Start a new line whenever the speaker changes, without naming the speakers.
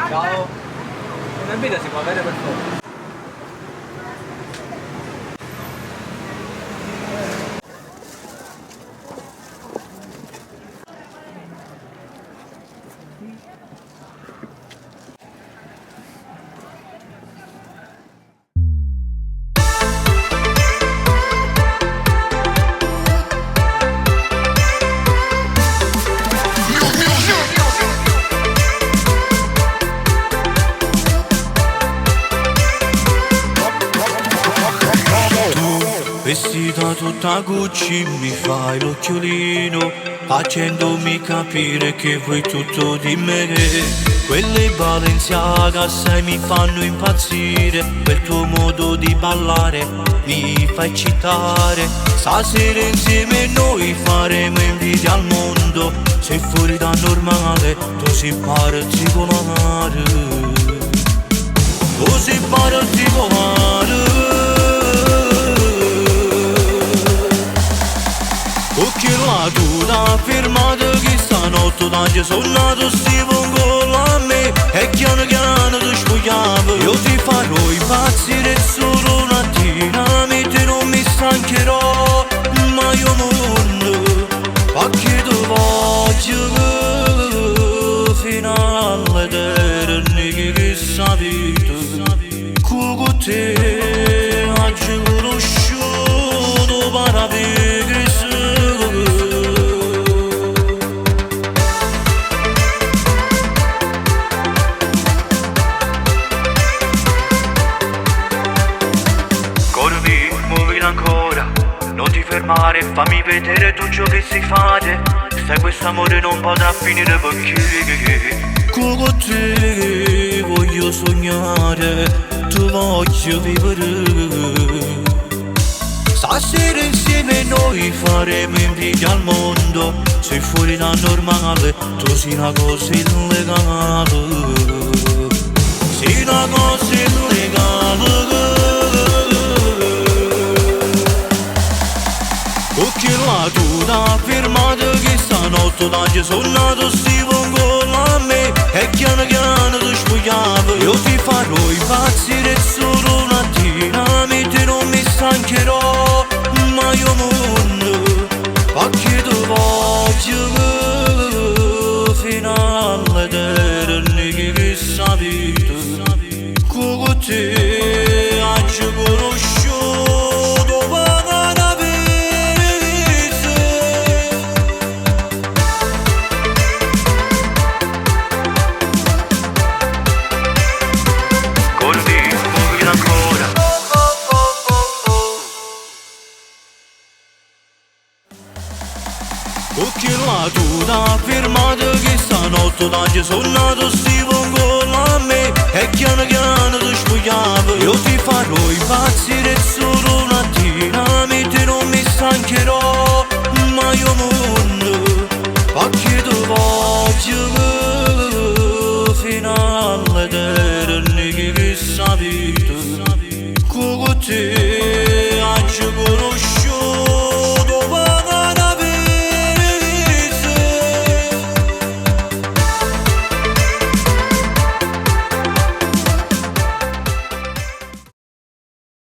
Ciao. Una vita si può avere per forza.
Vestita tutta Gucci mi fai l'occhiolino, facendomi capire che vuoi tutto di me. Quelle Balenciaga assai mi fanno impazzire, quel tuo modo di ballare mi fa eccitare. Stasera insieme noi faremo invidia al mondo, sei fuori da normale, tu sei particolare, tu sei particolare. Occhi la tua firmata che stanotte tanto sono nato stivo con a me e piano piano ti spogliamo. Io ti farò impazzire solo un attimo, te non mi stancherò, ma io mondo perché tu voglio fino all'eterno che sapete con te oggi conosciuto parabene. Ancora, non ti fermare, fammi vedere tu ciò che si fate. Se questo amore non potrà finire perché con te voglio sognare, tu voglio vivere. Stasera insieme noi faremo invidia al mondo, sei fuori da normale, tu sei una cosa illegale, sei una cosa illegale. Occhi la tua firmata che stanotte tanto sono nato stivo con a me e piano piano ti spogliamo. Io ti farò impazzire solo un attimo, te non mi stancherò, ma io mondo perché tu voglio fino all'eterno che sapete con te oggi conosciuto parabene. Occhi la tua firmata che stanotte tanto sono nato stivo con a me e piano piano ti spogliamo. Io ti farò impazzire solo una